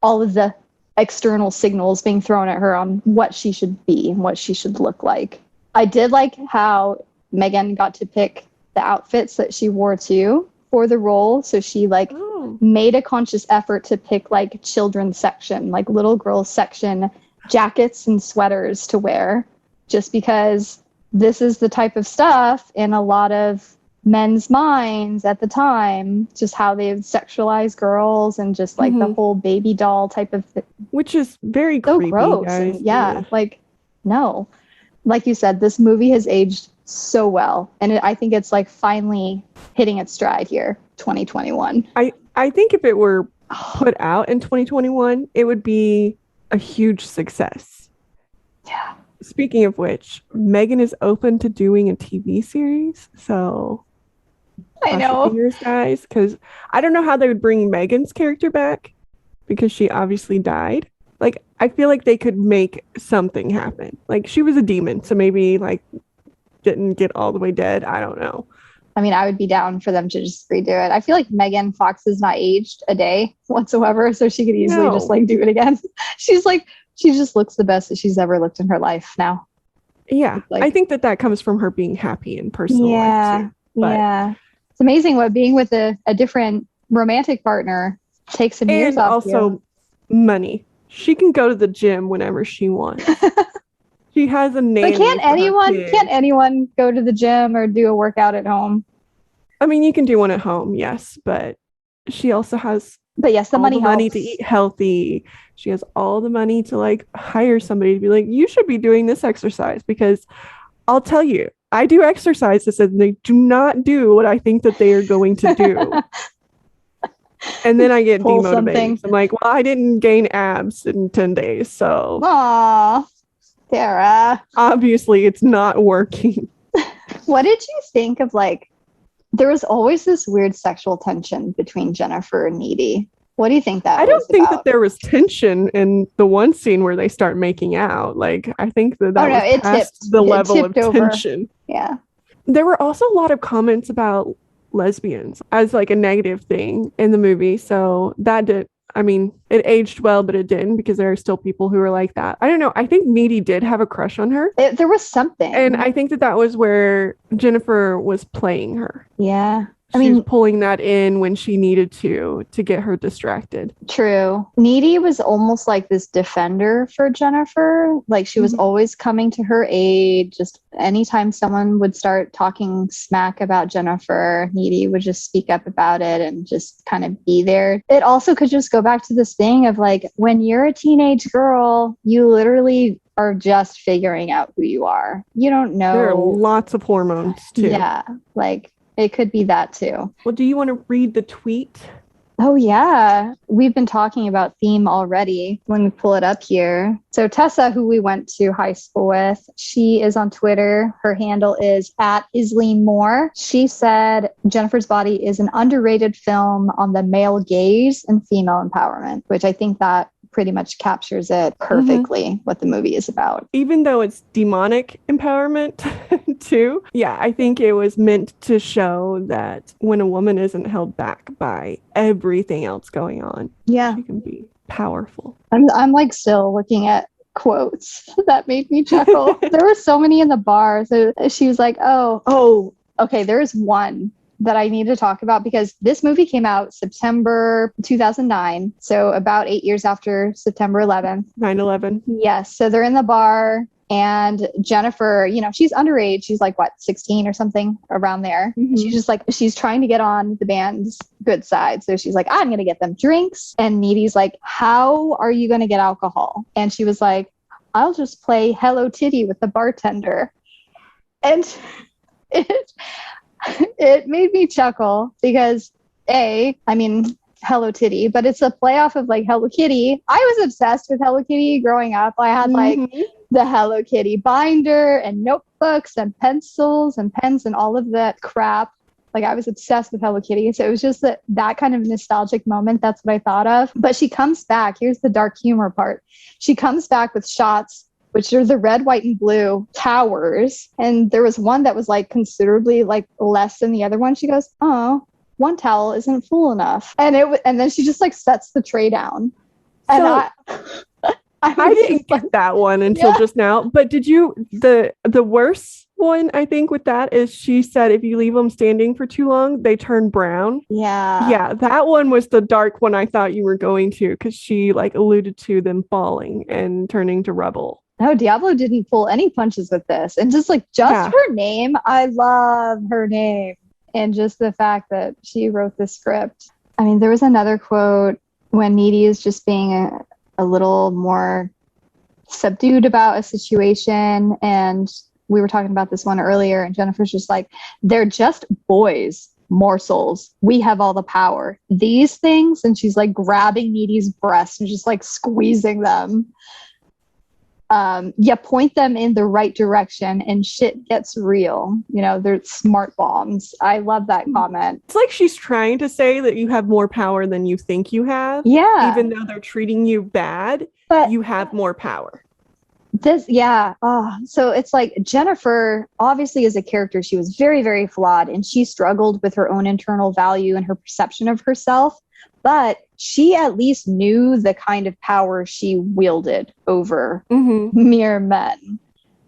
all of the external signals being thrown at her on what she should be and what she should look like. I did like how Megan got to pick the outfits that she wore too for the role. So she made a conscious effort to pick like children's section, like little girls section jackets and sweaters to wear, just because this is the type of stuff in a lot of men's minds at the time, just how they sexualize girls and just like the whole baby doll type of thing. Which is very so creepy, gross. guys. Yeah, like, no. Like you said, this movie has aged so well. And I think it's like finally hitting its stride here, 2021. I think if it were put out in 2021, it would be a huge success. Yeah. Speaking of which, Megan is open to doing a TV series, so I know, fingers, guys, because I don't know how they would bring Megan's character back, because she obviously died. Like, I feel like they could make something happen. Like, she was a demon, so maybe like didn't get all the way dead. I don't know, I mean, I would be down for them to just redo it. I feel like Megan Fox has not aged a day whatsoever, so she could easily just like do it again. She's like, she just looks the best that she's ever looked in her life now. Yeah, like, I think that comes from her being happy in personal life too. But it's amazing what being with a different romantic partner takes some years off. And also money. She can go to the gym whenever she wants. She has a nanny. But can't anyone go to the gym or do a workout at home? I mean, you can do one at home, yes, but she also has the money to eat healthy. She has all the money to like hire somebody to be like, you should be doing this exercise, because I'll tell you, I do exercises and they do not do what I think that they are going to do. And then I get demotivated. I'm like, well, I didn't gain abs in 10 days, so. Aww. Sarah. Obviously, it's not working. What did you think of, like, there was always this weird sexual tension between Jennifer and Needy. What do you think that was? I don't think that there was tension in the one scene where they start making out. Like, I think that was past the level of tension. Yeah. There were also a lot of comments about lesbians as like a negative thing in the movie. So that did, I mean, it aged well, but it didn't, because there are still people who are like that. I don't know. I think Needy did have a crush on her. There was something. And I think that was where Jennifer was playing her. Yeah. She was pulling that in when she needed to get her distracted. True. Needy was almost like this defender for Jennifer. Like, she was always coming to her aid. Just anytime someone would start talking smack about Jennifer, Needy would just speak up about it and just kind of be there. It also could just go back to this thing of like, when you're a teenage girl, you literally are just figuring out who you are. You don't know. There are lots of hormones too. Yeah. Like, it could be that too. Well, do you want to read the tweet? Oh, yeah. We've been talking about theme already when we pull it up here. So Tessa, who we went to high school with, she is on Twitter. Her handle is @IsleneMoore. She said Jennifer's Body is an underrated film on the male gaze and female empowerment, which I think that pretty much captures it perfectly, what the movie is about. Even though it's demonic empowerment too. Yeah, I think it was meant to show that when a woman isn't held back by everything else going on, she can be powerful. I'm like still looking at quotes that made me chuckle. There were so many in the bar. So she was like, oh, okay, there's one that I need to talk about, because this movie came out September 2009. So about 8 years after September 11th. 9/11. Yes. So they're in the bar and Jennifer, you know, she's underage. She's like, what, 16 or something around there. She's just like, she's trying to get on the band's good side. So she's like, I'm going to get them drinks. And Needy's like, how are you going to get alcohol? And she was like, I'll just play Hello Kitty with the bartender. And it made me chuckle because Hello Kitty, but it's a play off of like Hello Kitty. I was obsessed with Hello Kitty growing up. I had like the Hello Kitty binder and notebooks and pencils and pens and all of that crap. Like, I was obsessed with Hello Kitty. So it was just that kind of nostalgic moment. That's what I thought of. But she comes back. Here's the dark humor part. She comes back with shots, which are the red, white, and blue towers. And there was one that was like considerably like less than the other one. She goes, oh, one towel isn't full enough. And then she just like sets the tray down. And I didn't get that one until just now. But did you, the worst one, I think, with that is she said if you leave them standing for too long, they turn brown. Yeah. Yeah, that one was the dark one I thought you were going to, because she like alluded to them falling and turning to rubble. No, Diablo didn't pull any punches with this. And just her name. I love her name. And just the fact that she wrote the script. I mean, there was another quote when Needy is just being a little more subdued about a situation. And we were talking about this one earlier. And Jennifer's just like, they're just boys, morsels. We have all the power. These things. And she's like grabbing Needy's breast and just like squeezing them. Point them in the right direction and shit gets real. You know, they're smart bombs. I love that comment. It's like she's trying to say that you have more power than you think you have. Yeah. Even though they're treating you bad, but you have more power. So it's like Jennifer obviously as a character, she was very, very flawed and she struggled with her own internal value and her perception of herself. But she at least knew the kind of power she wielded over mere men,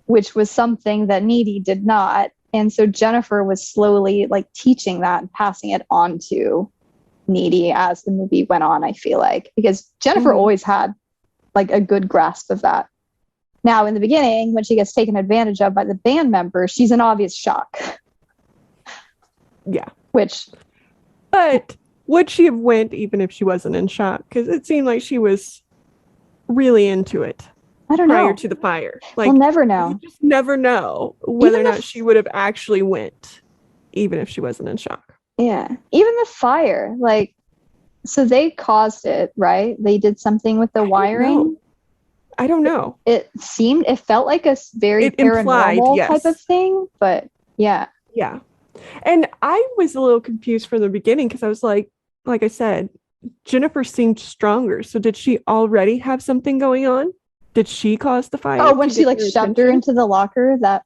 which was something that Needy did not. And so Jennifer was slowly like teaching that and passing it on to Needy as the movie went on, I feel like, because Jennifer always had like a good grasp of that. Now, in the beginning, when she gets taken advantage of by the band member, she's in obvious shock. Yeah. But would she have went even if she wasn't in shock? Because it seemed like she was really into it. I don't know. Prior to the fire. Like, we'll never know. You just never know whether or not she would have actually went, even if she wasn't in shock. Yeah. Even the fire, like, so they caused it, right? They did something with the wiring. I don't know. It felt like a very paranormal type of thing, but yeah. Yeah. And I was a little confused from the beginning because I was like I said, Jennifer seemed stronger. So did she already have something going on? Did she cause the fire? Oh, when she like shoved her into the locker, that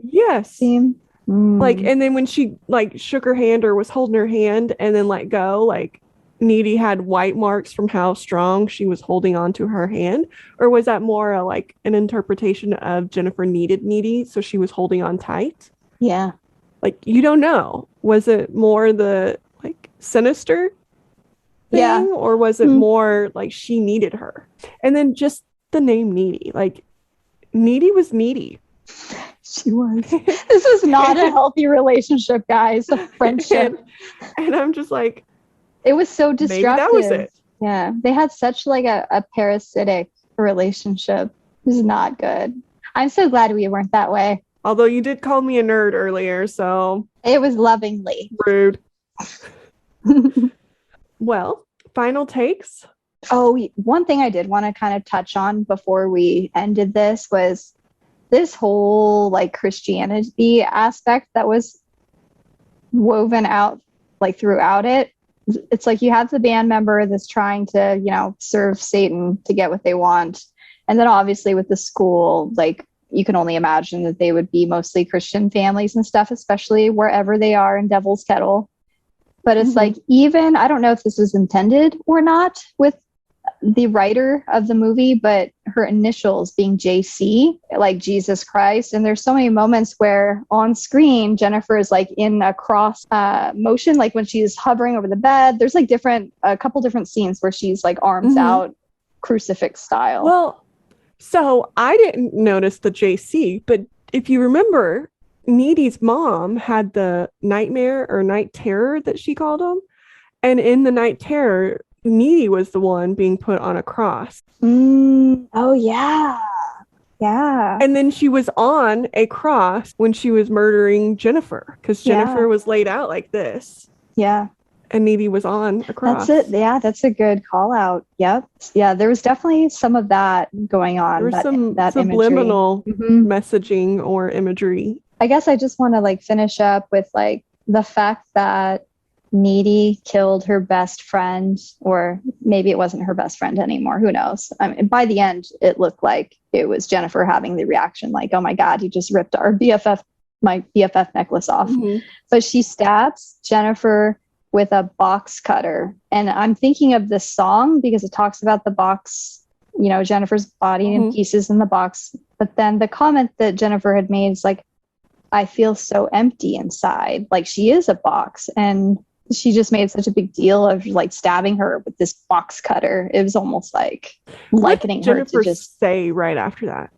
scene. Like, and then when she like shook her hand or was holding her hand and then let go, like Needy had white marks from how strong she was holding on to her hand? Or was that more like an interpretation of Jennifer needed Needy, so she was holding on tight? Yeah. Like, you don't know. Was it more the like sinister thing? Or was it more like she needed her? And then just the name Needy. Like, Needy was needy. She was. This was not a healthy relationship, guys. A friendship. And I'm just like, it was so destructive. Maybe that was it. Yeah. They had such like a parasitic relationship. It was not good. I'm so glad we weren't that way. Although you did call me a nerd earlier, so. It was lovingly. Rude. Well, final takes. Oh, one thing I did want to kind of touch on before we ended this was this whole like Christianity aspect that was woven out like throughout it. It's like you have the band member that's trying to, serve Satan to get what they want. And then obviously with the school, like you can only imagine that they would be mostly Christian families and stuff, especially wherever they are in Devil's Kettle. But it's like, even, I don't know if this was intended or not with the writer of the movie, but her initials being JC, like Jesus Christ. And there's so many moments where on screen, Jennifer is like in a cross motion, like when she's hovering over the bed. There's like a couple different scenes where she's like arms out, crucifix style. Well, so I didn't notice the JC, but if you remember, Needy's mom had the nightmare or night terror that she called them. And in the night terror, Needy was the one being put on a cross. Oh, yeah. Yeah. And then she was on a cross when she was murdering Jennifer, because Jennifer was laid out like this. Yeah. And Needy was on a cross. That's it. Yeah, that's a good call out. Yep. Yeah, there was definitely some of that going on. There was some subliminal messaging or imagery. I guess I just want to like finish up with like the fact that Needy killed her best friend, or maybe it wasn't her best friend anymore. Who knows? I mean, by the end, it looked like it was Jennifer having the reaction like, oh my God, he just ripped my BFF necklace off. But she stabs Jennifer with a box cutter. And I'm thinking of this song because it talks about the box, Jennifer's body in pieces in the box. But then the comment that Jennifer had made is like, I feel so empty inside. Like she is a box. And she just made such a big deal of like stabbing her with this box cutter. It was almost like likening her to just say right after that.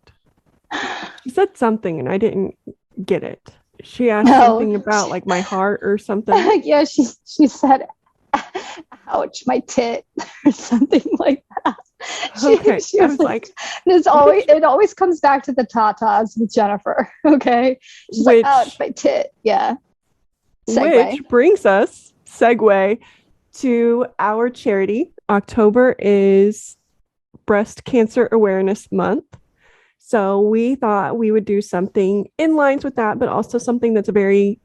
She said something and I didn't get it. She asked something about like my heart or something. Yeah, she said, ouch, my tit or something like that. She was like it always comes back to the tatas with Jennifer. Okay. She's like, ouch, my tit. Yeah. Which brings us segue to our charity. October is Breast Cancer Awareness Month. So we thought we would do something in lines with that, but also something that's very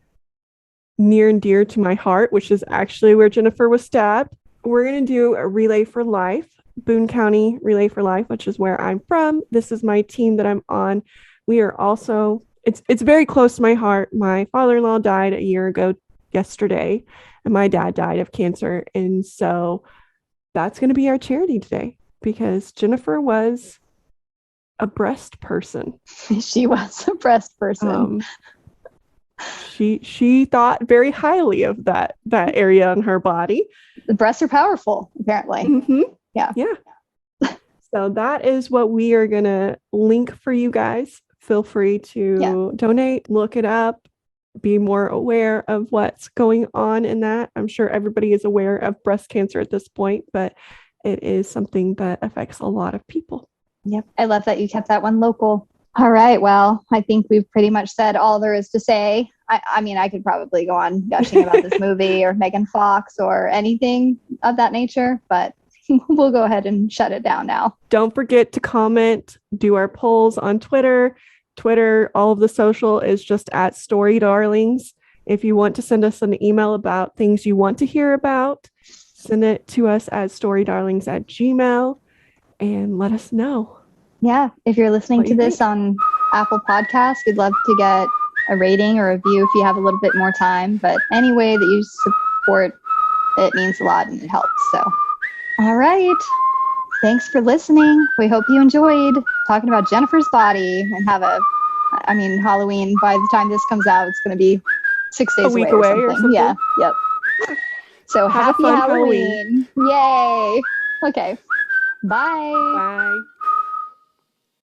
near and dear to my heart, which is actually where Jennifer was stabbed. We're going to do a Relay for Life. Boone County Relay for Life, which is where I'm from. This is my team that I'm on. We are also, it's very close to my heart. My father-in-law died a year ago yesterday, and my dad died of cancer. And so that's going to be our charity today because Jennifer was a breast person. She was a breast person. She thought very highly of that area on her body. The breasts are powerful, apparently. Mm-hmm. Yeah. So that is what we are gonna link for you guys. Feel free to donate, look it up, be more aware of what's going on in that. I'm sure everybody is aware of breast cancer at this point, but it is something that affects a lot of people. Yep. I love that you kept that one local. All right. Well, I think we've pretty much said all there is to say. I mean, I could probably go on gushing about this movie or Megan Fox or anything of that nature, but we'll go ahead and shut it down now. Don't forget to comment, do our polls on Twitter. All of the social is just at Story Darlings. If you want to send us an email about things you want to hear about, send it to us at storydarlings@gmail.com and let us know. Yeah. If you're listening to this on Apple Podcasts, we'd love to get a rating or a review if you have a little bit more time. But any way that you support, it means a lot and it helps. So, all right. Thanks for listening. We hope you enjoyed talking about Jennifer's body and Halloween, by the time this comes out, it's going to be 6 days away or something. Yeah. Yep. So happy Halloween. Yay. Okay. Bye. Bye.